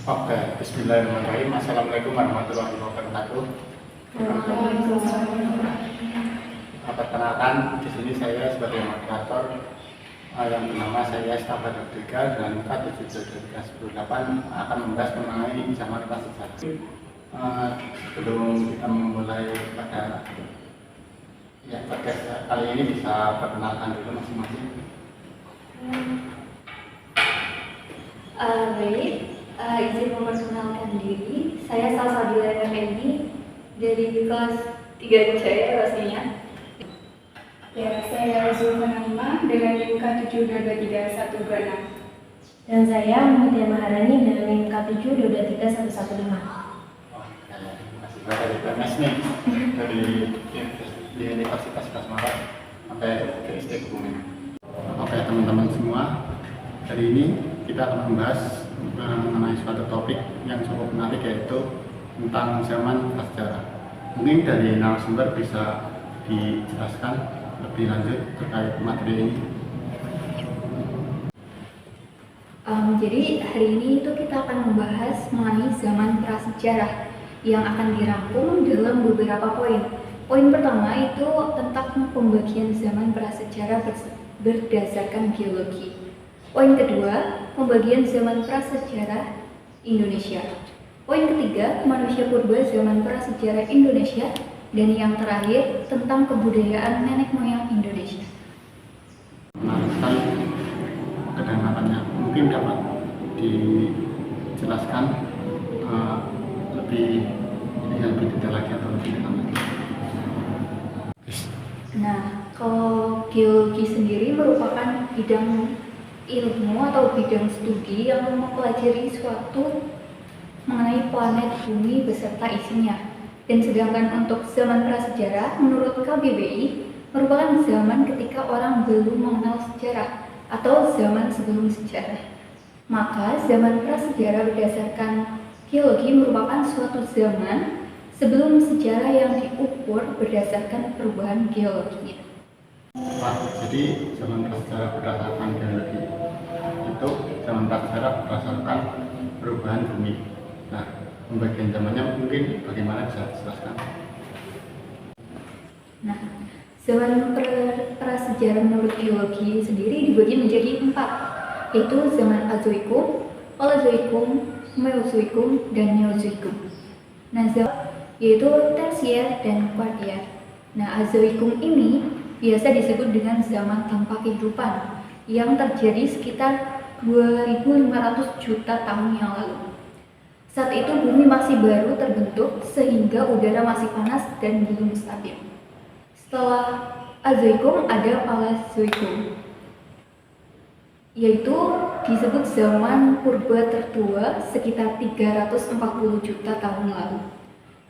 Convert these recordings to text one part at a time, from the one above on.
Oke, Bismillahirrahmanirrahim. Assalamualaikum warahmatullahi wabarakatuh. Perkenalkan, di sini saya sebagai moderator yang bernama saya Stabat Rodrika dan K72310 akan membahas mengenai zaman prasejarah. Sebelum kita memulai pada podcast kali ini, bisa perkenalkan dulu masing-masing. Baik, izin memperkenalkan diri. Saya Salsabila Effendi dari kelas 3C pastinya. Ya, saya Zulfanama dengan NIM K7223126. Dan saya Mutia Maharani dengan NIM K7223115. Terima kasih dari PMS nih, dari Universitas Kasmarat sampai ke ISTEK Kebumen. Oke teman-teman semua, hari ini kita akan membahas mengenai suatu topik yang cukup menarik, yaitu tentang zaman prasejarah. Mungkin dari narasumber bisa dijelaskan lebih lanjut terkait materi ini. Jadi hari ini itu kita akan membahas mengenai zaman prasejarah yang akan dirangkum dalam beberapa poin. Poin pertama itu tentang pembagian zaman prasejarah berdasarkan geologi. Poin kedua, pembagian zaman prasejarah Indonesia. Poin ketiga, manusia purba zaman prasejarah Indonesia. Dan yang terakhir, tentang kebudayaan nenek moyang Indonesia. Menarik sekali kedengarannya. Mungkin dapat dijelaskan lebih detail lagi atau lebih dalam lagi. Nah, kalau geologi sendiri merupakan bidang ilmu atau bidang studi yang mempelajari suatu mengenai planet bumi beserta isinya. Dan sedangkan untuk zaman prasejarah, menurut KBBI, merupakan zaman ketika orang belum mengenal sejarah atau zaman sebelum sejarah. Maka zaman prasejarah berdasarkan geologi merupakan suatu zaman sebelum sejarah yang diukur berdasarkan perubahan geologinya. Jadi zaman prasejarah berdasarkan geologi itu zaman prasejarah berdasarkan perubahan bumi. Nah, pembagian zamannya mungkin bagaimana, bisa dijelaskan? Nah, zaman prasejarah menurut geologi sendiri dibagi menjadi 4, yaitu zaman Azoikum, Paleozoikum, Mesozoikum, dan Neozoikum. Nah, yaitu Tersier dan Kuartier. Nah, Azoikum ini biasa disebut dengan zaman tanpa kehidupan yang terjadi sekitar 2.500 juta tahun yang lalu. Saat itu bumi masih baru terbentuk sehingga udara masih panas dan belum stabil. Setelah Azoikum ada Paleozoikum, yaitu disebut zaman purba tertua sekitar 340 juta tahun lalu.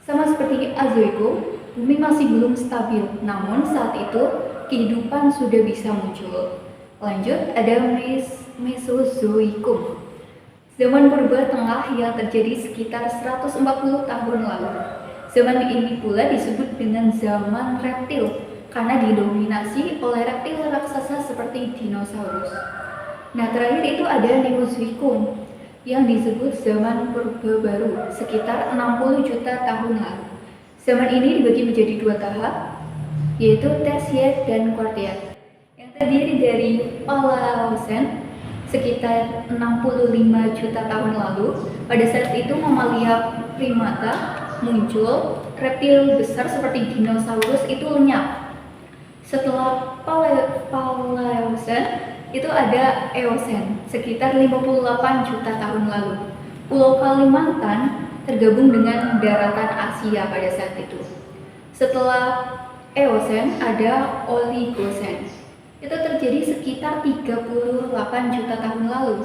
Sama seperti Azoikum, bumi masih belum stabil, namun saat itu kehidupan sudah bisa muncul. Lanjut, ada Mesozoikum, zaman purba tengah yang terjadi sekitar 140 tahun lalu. Zaman ini pula disebut dengan zaman reptil karena didominasi oleh reptil raksasa seperti dinosaurus. Nah, terakhir itu ada Neozoikum yang disebut zaman purba baru sekitar 60 juta tahun lalu. Zaman ini dibagi menjadi 2 tahap, yaitu Tersier dan Kuartier, yang terdiri dari Paleosen sekitar 65 juta tahun lalu. Pada saat itu mamalia primata muncul, reptil besar seperti dinosaurus itu lenyap. Setelah Paleosen itu ada Eosen sekitar 58 juta tahun lalu. Pulau Kalimantan tergabung dengan daratan Asia pada saat itu. Setelah Eosen ada Oligosen, itu terjadi sekitar 38 juta tahun lalu.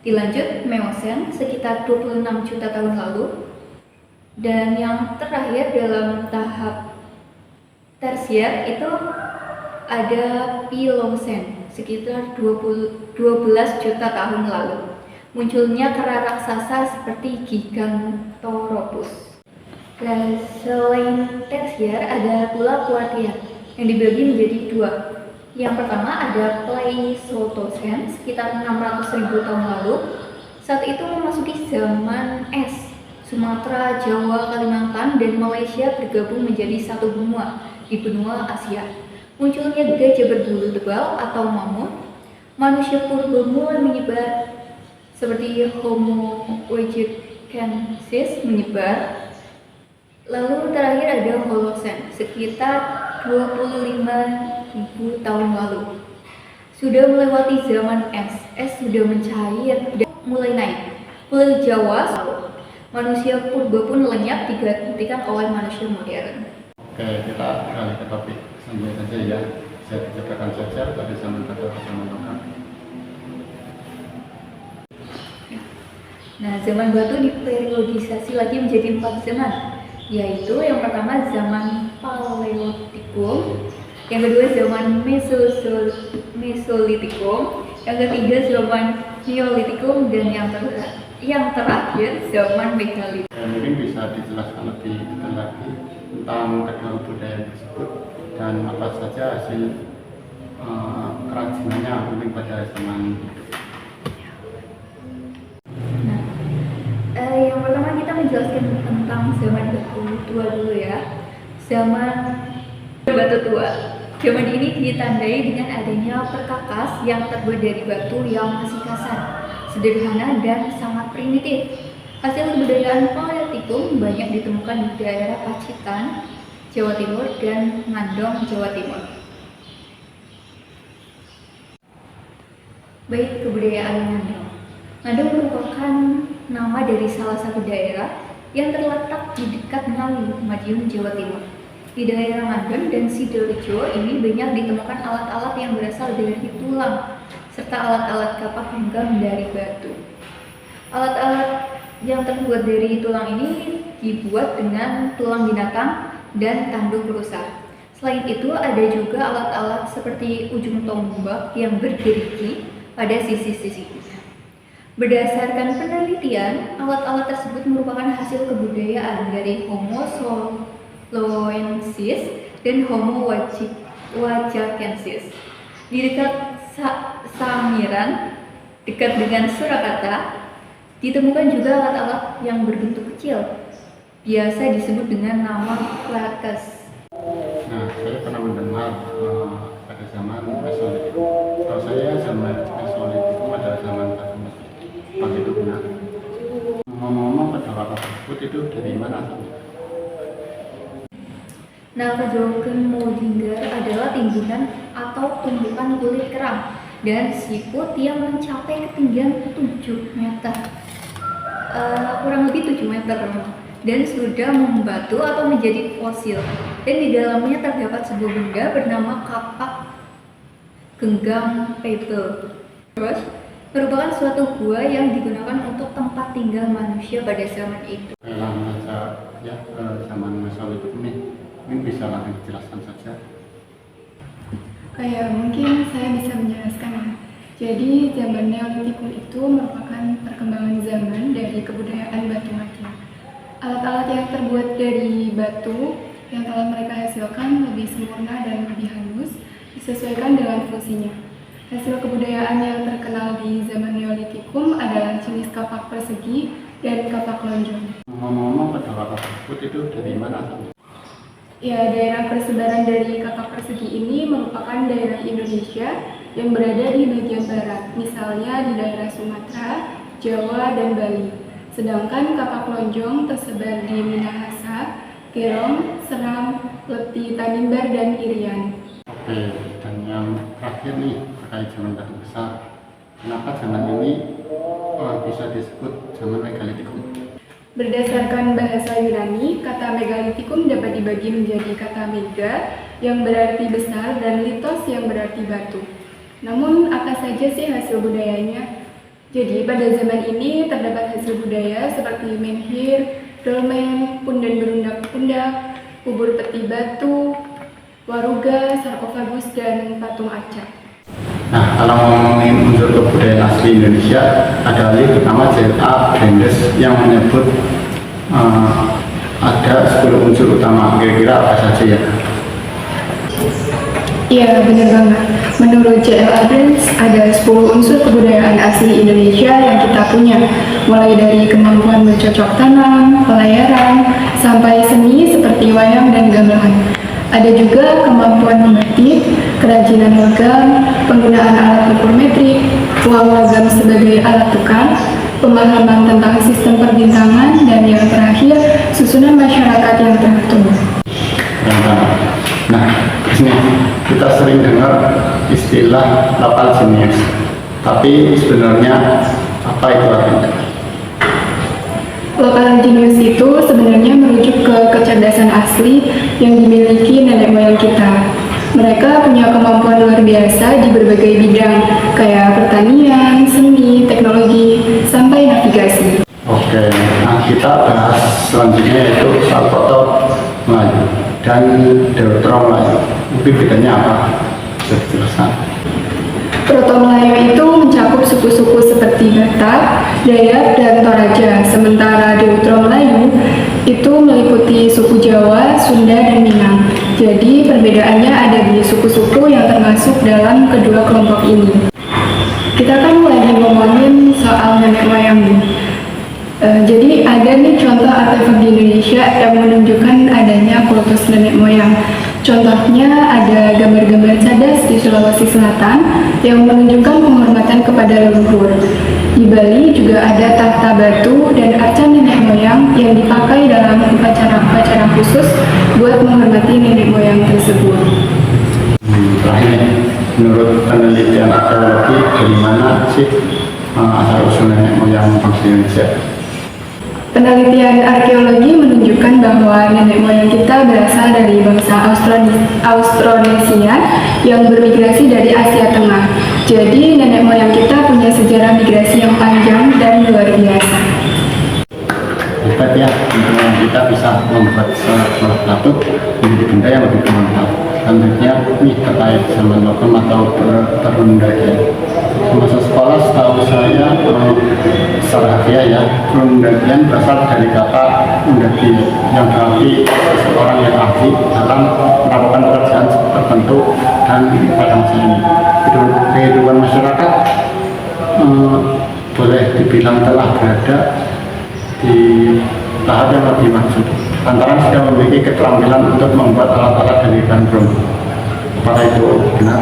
Dilanjut Meosen sekitar 26 juta tahun lalu. Dan yang terakhir dalam tahap Tersier itu ada Pliocene sekitar 12 juta tahun lalu. Munculnya kera raksasa seperti Gigantopithecus. Dan selain Tersier ada pula Kuartier yang dibagi menjadi 2. Yang pertama ada Pleistocene sekitar 600.000 tahun lalu. Saat itu memasuki zaman es. Sumatera, Jawa, Kalimantan, dan Malaysia bergabung menjadi satu benua di benua Asia. Munculnya gajah berbulu tebal atau mamut. Manusia purba mulai menyebar seperti Homo erectus menyebar. Lalu terakhir ada Holocene sekitar 25.000 tahun lalu. Sudah melewati zaman es sudah mencair dan mulai naik. Pulau Jawa, manusia purba pun lenyap digantikan oleh manusia modern. Oke, kita beralih ke topik selanjutnya saja ya. Saya ceritakan saja pada zaman pada zaman lokal. Nah, zaman batu diperiodisasi lagi menjadi 4 zaman, yaitu yang pertama zaman Paleolitikum, yang kedua zaman Mesolitikum, yang ketiga zaman Neolitikum, dan yang terakhir zaman Megalitik. Mungkin bisa dijelaskan lebih detail lagi tentang kedua budaya tersebut dan apa saja hasil kerajinannya mungkin pada zaman itu. Yang pertama kita menjelaskan tentang zaman batu tua dulu ya. Zaman batu tua. Zaman ini ditandai dengan adanya perkakas yang terbuat dari batu yang masih kasar, sederhana dan sangat primitif. Hasil kebudayaan Paleolitikum banyak ditemukan di daerah Pacitan, Jawa Timur, dan Ngandong, Jawa Timur. Baik, kebudayaan Ngandong. Ngandong merupakan nama dari salah satu daerah yang terletak di dekat Ngawi, Madiun, Jawa Timur. Di daerah Ngandong dan Sidoarjo ini banyak ditemukan alat-alat yang berasal dari tulang, serta alat-alat kapak genggam dari batu. Alat-alat yang terbuat dari tulang ini dibuat dengan tulang binatang dan tanduk rusa. Selain itu, ada juga alat-alat seperti ujung tombak yang bergerigi pada sisi-sisinya. Berdasarkan penelitian, alat-alat tersebut merupakan hasil kebudayaan dari Homo soloensis dan Homo wajakensis. Di dekat Samiran, dekat dengan Surakarta, ditemukan juga alat-alat yang berbentuk kecil, biasa disebut dengan nama klates. Nah, saya pernah mendengar pada zaman Mesolitikum. Kalau saya zaman Mesolitikum adalah zaman batu Mesir. Apa itu benar? Ngomong-ngomong pada waktu tersebut itu dari mana? Nah, Kajoken Modinggar adalah timbunan atau tumbukan kulit kerang dan siput yang mencapai ketinggian 7 meter. Kurang lebih 7 meter dan sudah membatu atau menjadi fosil, dan di dalamnya terdapat sebuah benda bernama kapak genggam pebble. Terus merupakan suatu gua yang digunakan untuk tempat tinggal manusia pada zaman itu. Langsung saja ya ke zaman Mesolitikum ini. Mungkin bisa langsung dijelaskan saja. Mungkin saya bisa menjelaskan ya. Jadi zaman Neolitikum itu merupakan perkembangan zaman dari kebudayaan batu mati. Alat-alat yang terbuat dari batu yang telah mereka hasilkan lebih sempurna dan lebih halus disesuaikan dengan fungsinya. Hasil kebudayaan yang terkenal di zaman Neolitikum adalah jenis kapak persegi dan kapak lonjong. Ngomong-ngomong pada waktu tersebut itu dari mana? Ya, daerah persebaran dari kapak persegi ini merupakan daerah Indonesia yang berada di bagian barat, misalnya di daerah Sumatera, Jawa, dan Bali. Sedangkan kapak lonjong tersebar di Minahasa, Kerong, Seram, Leti, Tanimbar, dan Irian. Oke, dan yang terakhir nih terkait zaman batu besar. Kenapa zaman ini bisa disebut zaman Megalitikum? Berdasarkan bahasa Yunani, kata Megalitikum dapat dibagi menjadi kata mega yang berarti besar dan litos yang berarti batu. Namun, apa saja sih hasil budayanya? Jadi, pada zaman ini terdapat hasil budaya seperti menhir, dolmen, pundan berundak-undak, kubur peti batu, waruga, sarkofagus, dan patung arca. Nah, kalau ngomongin unsur kebudayaan asli Indonesia, ada ahli pertama J.A. Brandes yang menyebut ada 10 unsur utama. Kira-kira apa saja ya? Iya, benar banget. Menurut J.L. Abrams, ada 10 unsur kebudayaan asli Indonesia yang kita punya, mulai dari kemampuan bercocok tanam, pelayaran, sampai seni seperti wayang dan gamelan. Ada juga kemampuan membatik, kerajinan logam, penggunaan alat ukur metrik, uang logam sebagai alat tukar, pemahaman tentang sistem perbintangan, dan yang terakhir, susunan masyarakat yang teratur. Nah, di sini kita sering dengar istilah lokal jenius. Tapi sebenarnya apa itu artinya? Lokal jenius itu sebenarnya merujuk ke kecerdasan asli yang dimiliki nenek moyang kita. Mereka punya kemampuan luar biasa di berbagai bidang, kayak pertanian, seni, teknologi, sampai navigasi. Oke, nah kita bahas selanjutnya yaitu soal foto Melayu dan Deuteron Melayu. Itu bedanya apa? Bisa dijelaskan? Proto Melayu itu mencakup suku-suku seperti Batak, Dayak, dan Toraja. Sementara Deuteron Melayu itu meliputi suku Jawa, Sunda, dan Minang. Jadi perbedaannya ada di suku-suku yang termasuk dalam kedua kelompok ini. Kita kan lagi ngomongin soal nenek moyang nih. Jadi ada nih contoh artefak di Indonesia yang menunjukkan adanya kultus nenek moyang. Contohnya ada gambar-gambar cadas di Sulawesi Selatan yang menunjukkan penghormatan kepada leluhur. Di Bali juga ada tahta batu dan arca nenek moyang yang dipakai dalam upacara-upacara khusus buat menghormati nenek moyang tersebut. Terakhir, menurut penelitian arkeologi, dari mana sih asal-usul nenek moyang bangsa Indonesia? Penelitian arkeologi menunjukkan bahwa nenek moyang kita berasal dari bangsa Austronesia yang bermigrasi dari Asia Tengah. Jadi nenek moyang kita punya sejarah migrasi yang panjang dan luar biasa. Hebat ya, teman-teman kita bisa membuat suatu menjadi benda yang lebih bermanfaat. Selanjutnya, ini terkait zaman logam atau perundakian. Masa sekolah setahu saya secara harfiah ya, perundakian berasal dari kata undaki yang berarti seseorang yang ahli dalam melakukan pekerjaan tertentu dan pada masa ini. Kehidupan masyarakat boleh dibilang telah berada di tahap yang lebih maju. Lantaran sudah memiliki keterampilan untuk membuat alat-alat dari bahan bambu. Apakah itu benar?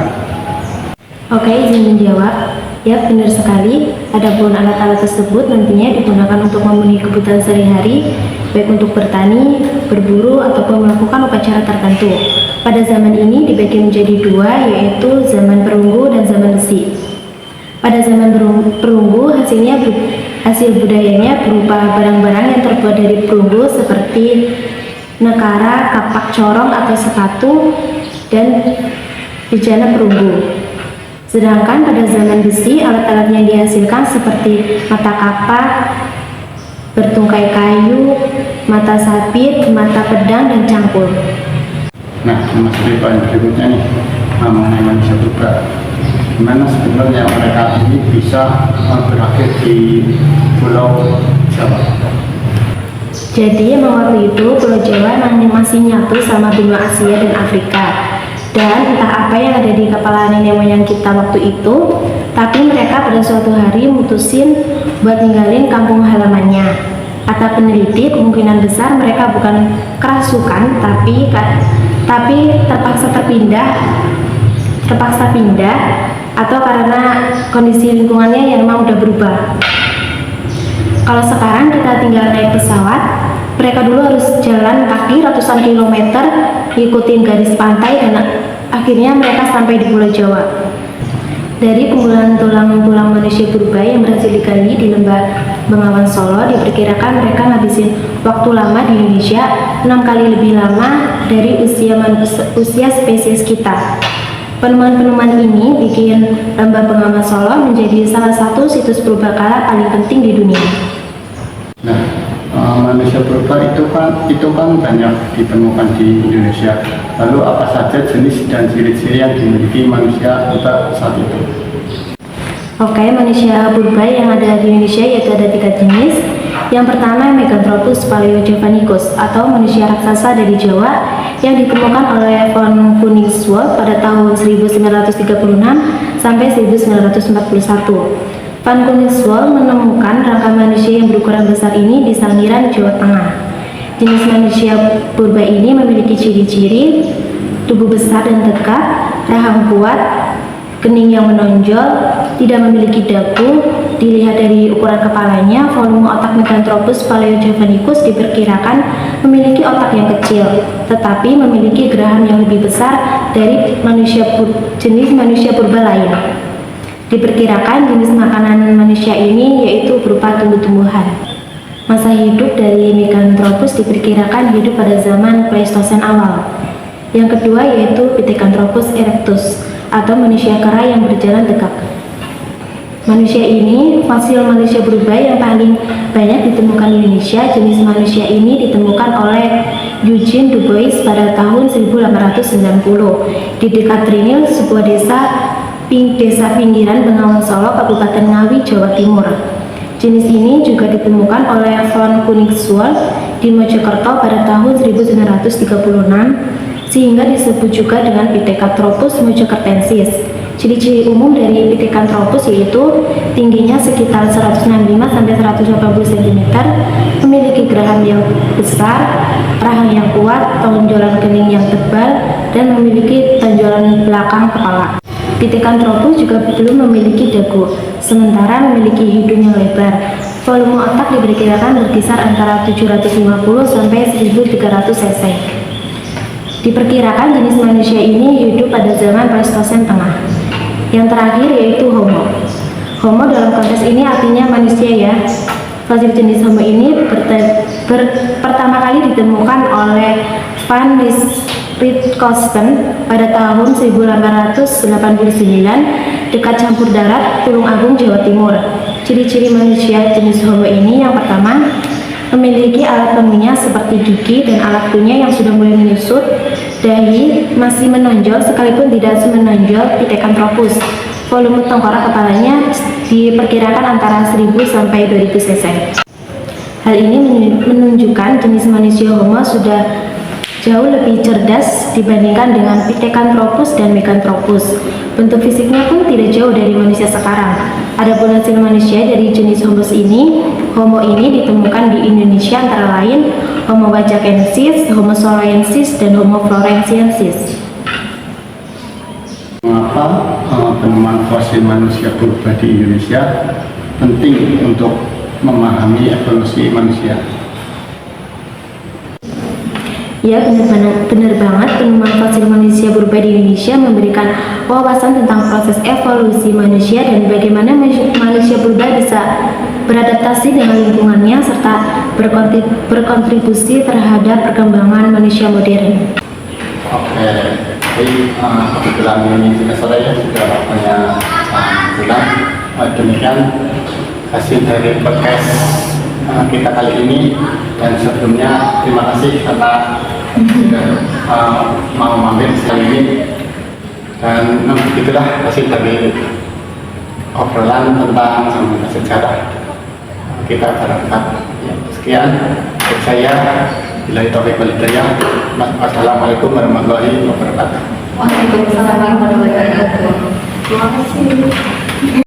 Oke, izin menjawab. Ya, benar sekali. Adapun alat-alat tersebut nantinya digunakan untuk memenuhi kebutuhan sehari-hari, baik untuk bertani, berburu, ataupun melakukan upacara tertentu. Pada zaman ini dibagi menjadi dua, yaitu zaman perunggu dan zaman besi. Pada zaman perunggu, hasil budayanya berupa barang-barang yang terbuat dari perunggu seperti nekara, kapak corong atau sepatu, dan bejana perunggu. Sedangkan pada zaman besi, alat-alat yang dihasilkan seperti mata kapak, bertungkai kayu, mata sabit, mata pedang, dan cangkul. Nah, masih poin berikutnya nih, mengenai manusia purba. Gimana sebenarnya mereka ini bisa berakhir di Pulau Jawa? Jadi waktu itu Pulau Jawa masih nyatu sama benua Asia dan Afrika. Dan entah apa yang ada di kepala nenek moyang kita waktu itu, tapi mereka pada suatu hari mutusin buat ninggalin kampung halamannya. Kata peneliti, kemungkinan besar mereka bukan kerasukan, tapi terpaksa pindah atau karena kondisi lingkungannya yang memang udah berubah. Kalau sekarang kita tinggal naik pesawat, mereka dulu harus jalan kaki ratusan kilometer, ngikutin garis pantai, dan akhirnya mereka sampai di Pulau Jawa. Dari kumpulan tulang manusia purba yang berhasil digali di lembah Bengawan Solo, diperkirakan mereka ngabisin waktu lama di Indonesia 6 kali lebih lama dari usia spesies kita. Penemuan-penemuan ini bikin lembah Bengawan Solo menjadi salah satu situs purbakala paling penting di dunia. Nah, manusia purba itu kan banyak ditemukan di Indonesia. Lalu apa saja jenis dan ciri-ciri yang dimiliki manusia purba saat itu? Oke, manusia purba yang ada di Indonesia yaitu ada 3 jenis. Yang pertama Meganthropus paleojavanicus atau manusia raksasa dari Jawa yang ditemukan oleh von Koenigswald pada tahun 1936 sampai 1941. Van Koenigswald menemukan rangka manusia yang berukuran besar ini di Sangiran, Jawa Tengah. Jenis manusia purba ini memiliki ciri-ciri tubuh besar dan tegak, rahang kuat, kening yang menonjol, tidak memiliki dagu. Dilihat dari ukuran kepalanya, volume otak Meganthropus paleojavanicus diperkirakan memiliki otak yang kecil, tetapi memiliki geraham yang lebih besar dari jenis manusia purba lain. Diperkirakan jenis makanan manusia ini yaitu berupa tumbuh-tumbuhan. Masa hidup dari Meganthropus diperkirakan hidup pada zaman Pleistosen awal. Yang kedua yaitu Pithecanthropus erectus atau manusia kera yang berjalan tegak. Manusia ini fosil manusia purba yang paling banyak ditemukan di Indonesia. Jenis manusia ini ditemukan oleh Eugene Du Bois pada tahun 1890 di dekat Trinil, sebuah desa pinggiran Bengawan Solo, Kabupaten Ngawi, Jawa Timur. Jenis ini juga ditemukan oleh von Koenigswald di Mojokerto pada tahun 1936, sehingga disebut juga dengan Pithecanthropus mojokertensis. Ciri-ciri umum dari Pithecanthropus yaitu tingginya sekitar 165 sampai 180 cm, memiliki geraham yang besar, rahang yang kuat, tonjolan kening yang tebal, dan memiliki tonjolan belakang kepala. Pithecanthropus juga belum memiliki dagu, sementara memiliki hidung yang lebar. Volume otak diperkirakan berkisar antara 750 sampai 1300 cc. Diperkirakan jenis manusia ini hidup pada zaman Pleistosen Tengah. Yang terakhir yaitu Homo. Homo dalam konteks ini artinya manusia ya. Fosil jenis Homo ini pertama kali ditemukan oleh Van Richthofen pada tahun 1889 dekat Campur Darat, Tulung Agung, Jawa Timur. Ciri-ciri manusia jenis Homo ini yang pertama, memiliki alat pengunyah seperti gigi dan alat kunyah yang sudah mulai menyusut. Dahi masih menonjol sekalipun tidak semenonjol Pithecanthropus. Volume tengkorak kepalanya diperkirakan antara 1000 sampai 2000 cc. Hal ini menunjukkan jenis manusia Homo sudah jauh lebih cerdas dibandingkan dengan Pithecanthropus dan Meganthropus. Bentuk fisiknya pun tidak jauh dari manusia sekarang. Adapun hasil manusia dari jenis Homo ini ditemukan di Indonesia antara lain Homo wajakensis, Homo soloensis, dan Homo florensiensis. Mengapa penemuan fosil manusia purba di Indonesia penting untuk memahami evolusi manusia? Ya, benar banget, penemuan fosil manusia purba di Indonesia memberikan wawasan tentang proses evolusi manusia dan bagaimana manusia purba bisa beradaptasi dengan lingkungannya serta berkontribusi terhadap perkembangan manusia modern. Oke, jadi kebetulan ini juga sore ya, sudah waktunya pulang. Demikian hasil dari podcast kita kali ini, dan sebelumnya terima kasih karena mau mampir sekali ini, dan itulah hasil dari obrolan tentang sejarah kita berangkat. Ya, sekian dari saya, billahi taufiq wal hidayah. Wassalamualaikum warahmatullahi wabarakatuh. Waalaikumsalam warahmatullahi wabarakatuh. Terima kasih.